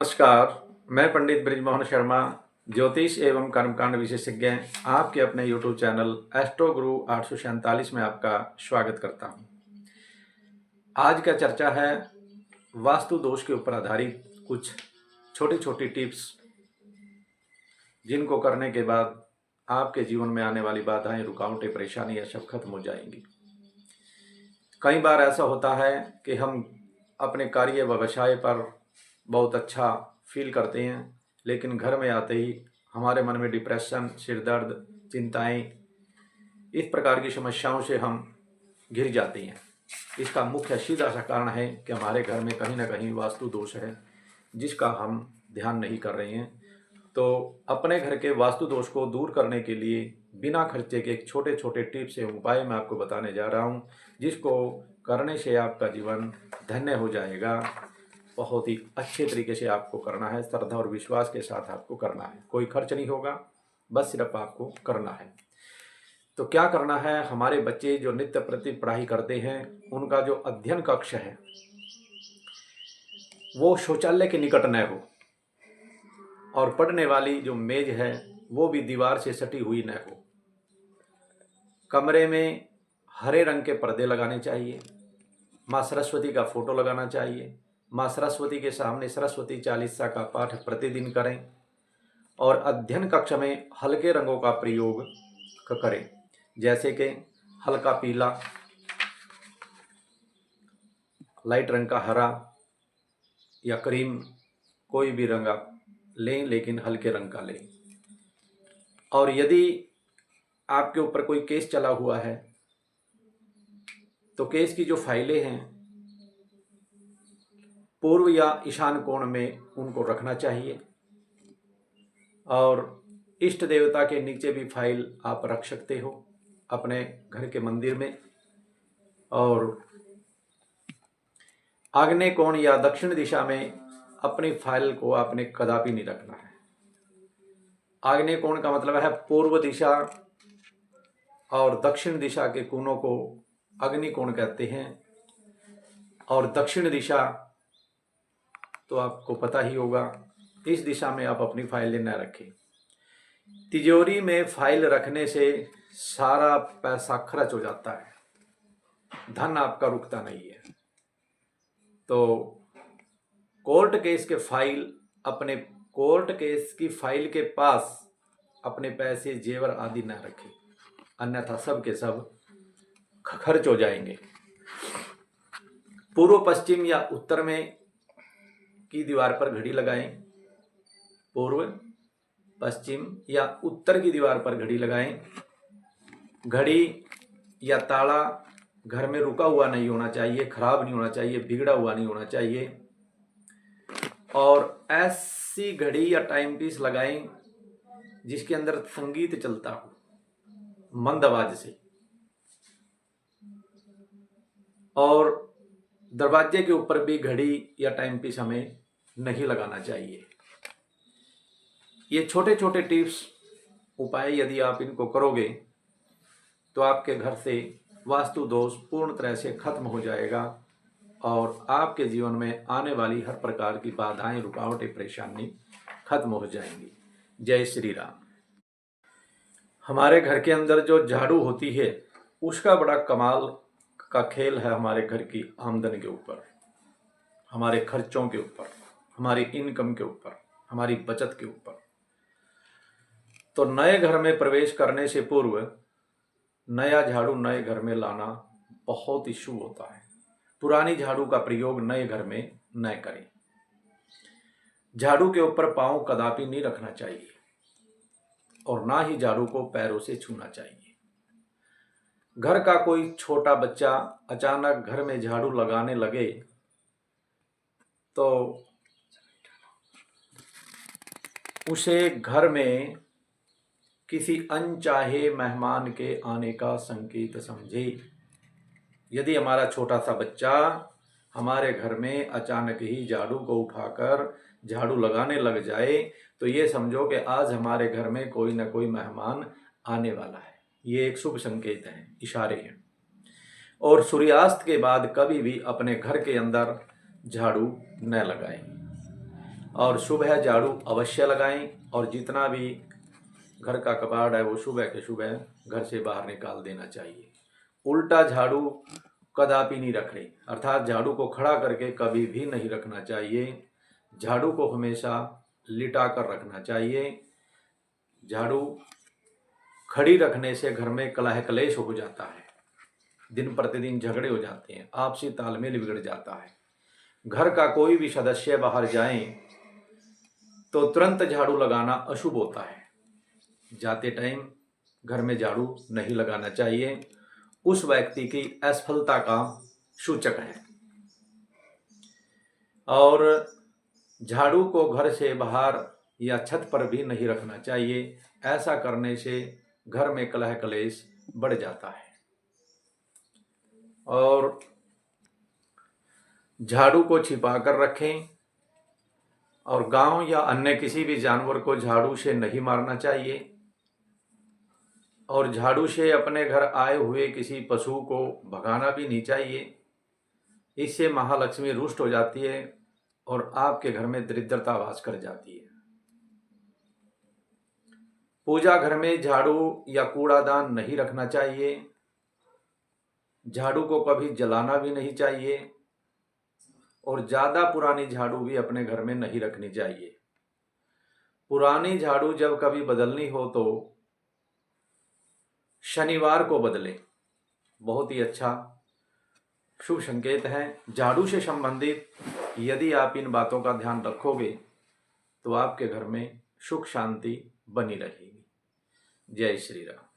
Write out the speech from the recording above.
नमस्कार, मैं पंडित ब्रिजमोहन शर्मा, ज्योतिष एवं कर्मकांड विशेषज्ञ आपके अपने YouTube चैनल एस्ट्रो गुरु 847 में आपका स्वागत करता हूं। आज का चर्चा है वास्तु दोष के ऊपर आधारित कुछ छोटी छोटी टिप्स, जिनको करने के बाद आपके जीवन में आने वाली बाधाएं, रुकावटें, परेशानियां सब खत्म हो जाएंगी। कई बार ऐसा होता है कि हम अपने कार्य व्यवसाय पर बहुत अच्छा फील करते हैं, लेकिन घर में आते ही हमारे मन में डिप्रेशन, सिर दर्द, चिंताएं, इस प्रकार की समस्याओं से हम घिर जाते हैं। इसका मुख्य सीधा सा कारण है कि हमारे घर में कहीं ना कहीं वास्तु दोष है, जिसका हम ध्यान नहीं कर रहे हैं। तो अपने घर के वास्तु दोष को दूर करने के लिए बिना खर्चे के एक छोटे छोटे टिप्स एवं उपाय मैं आपको बताने जा रहा हूँ, जिसको करने से आपका जीवन धन्य हो जाएगा। बहुत ही अच्छे तरीके से आपको करना है, श्रद्धा और विश्वास के साथ आपको करना है। कोई खर्च नहीं होगा, बस सिर्फ आपको करना है। तो क्या करना है, हमारे बच्चे जो नित्य प्रति पढ़ाई करते हैं, उनका जो अध्ययन कक्ष है वो शौचालय के निकट न हो, और पढ़ने वाली जो मेज है वो भी दीवार से सटी हुई न हो। कमरे में हरे रंग के पर्दे लगाने चाहिए। माँ सरस्वती का फोटो लगाना चाहिए। माँ सरस्वती के सामने सरस्वती चालीसा का पाठ प्रतिदिन करें, और अध्ययन कक्ष में हल्के रंगों का प्रयोग करें, जैसे कि हल्का पीला, लाइट रंग का हरा या क्रीम, कोई भी रंग आप लें, लेकिन हल्के रंग का लें। और यदि आपके ऊपर कोई केस चला हुआ है तो केस की जो फाइलें हैं पूर्व या ईशान कोण में उनको रखना चाहिए, और इष्ट देवता के नीचे भी फाइल आप रख सकते हो अपने घर के मंदिर में। और आग्नेय कोण या दक्षिण दिशा में अपनी फाइल को आपने कदापि नहीं रखना है। आग्नेय कोण का मतलब है पूर्व दिशा, और दक्षिण दिशा के कोणों को अग्नि कोण कहते हैं। और दक्षिण दिशा तो आपको पता ही होगा, इस दिशा में आप अपनी फाइलें न रखें। तिजोरी में फाइल रखने से सारा पैसा खर्च हो जाता है, धन आपका रुकता नहीं है। तो कोर्ट केस के फाइल, अपने कोर्ट केस की फाइल के पास अपने पैसे, जेवर आदि न रखें, अन्यथा सब के सब खर्च हो जाएंगे। पूर्व, पश्चिम या उत्तर में की दीवार पर घड़ी लगाएं। पूर्व, पश्चिम या उत्तर की दीवार पर घड़ी लगाएं। घड़ी या ताला घर में रुका हुआ नहीं होना चाहिए, खराब नहीं होना चाहिए, बिगड़ा हुआ नहीं होना चाहिए। और ऐसी घड़ी या टाइम पीस लगाएं जिसके अंदर संगीत चलता हो, मंद आवाज से। और दरवाजे के ऊपर भी घड़ी या टाइम पीस हमें नहीं लगाना चाहिए। ये छोटे छोटे टिप्स, उपाय यदि आप इनको करोगे तो आपके घर से वास्तु दोष पूर्ण तरह से खत्म हो जाएगा, और आपके जीवन में आने वाली हर प्रकार की बाधाएं, रुकावटें, परेशानी खत्म हो जाएंगी। जय श्री राम। हमारे घर के अंदर जो झाड़ू होती है उसका बड़ा कमाल का खेल है हमारे घर की आमदनी के ऊपर, हमारे खर्चों के ऊपर, हमारी इनकम के ऊपर, हमारी बचत के ऊपर। तो नए घर में प्रवेश करने से पूर्व नया झाड़ू नए घर में लाना बहुत ही शुभ होता है। पुरानी झाड़ू का प्रयोग नए घर में न करें। झाड़ू के ऊपर पांव कदापि नहीं रखना चाहिए, और ना ही झाड़ू को पैरों से छूना चाहिए। घर का कोई छोटा बच्चा अचानक घर में झाड़ू लगाने लगे तो उसे घर में किसी अनचाहे मेहमान के आने का संकेत समझे। यदि हमारा छोटा सा बच्चा हमारे घर में अचानक ही झाड़ू को उठाकर झाड़ू लगाने लग जाए तो ये समझो कि आज हमारे घर में कोई ना कोई मेहमान आने वाला है। ये एक शुभ संकेत है, इशारे हैं। और सूर्यास्त के बाद कभी भी अपने घर के अंदर झाड़ू न लगाएं। और सुबह झाड़ू अवश्य लगाएं और जितना भी घर का कबाड़ है वो सुबह के सुबह घर से बाहर निकाल देना चाहिए। उल्टा झाड़ू कदापि नहीं रखें, अर्थात झाड़ू को खड़ा करके कभी भी नहीं रखना चाहिए। झाड़ू को हमेशा लिटा कर रखना चाहिए। झाड़ू खड़ी रखने से घर में कलह कलेश हो जाता है, दिन प्रतिदिन झगड़े हो जाते हैं, आपसी तालमेल बिगड़ जाता है। घर का कोई भी सदस्य बाहर जाए तो तुरंत झाड़ू लगाना अशुभ होता है। जाते टाइम घर में झाड़ू नहीं लगाना चाहिए, उस व्यक्ति की असफलता का सूचक है। और झाड़ू को घर से बाहर या छत पर भी नहीं रखना चाहिए, ऐसा करने से घर में कलह कलेश बढ़ जाता है। और झाड़ू को छिपा कर रखें और गांव या अन्य किसी भी जानवर को झाड़ू से नहीं मारना चाहिए। और झाड़ू से अपने घर आए हुए किसी पशु को भगाना भी नहीं चाहिए। इससे महालक्ष्मी रुष्ट हो जाती है और आपके घर में दरिद्रता वास कर जाती है। पूजा घर में झाड़ू या कूड़ादान नहीं रखना चाहिए। झाड़ू को कभी जलाना भी नहीं चाहिए और ज़्यादा पुरानी झाड़ू भी अपने घर में नहीं रखनी चाहिए। पुरानी झाड़ू जब कभी बदलनी हो तो शनिवार को बदलें, बहुत ही अच्छा शुभ संकेत है। झाड़ू से संबंधित यदि आप इन बातों का ध्यान रखोगे तो आपके घर में सुख शांति बनी रहेगी। जय श्री राम।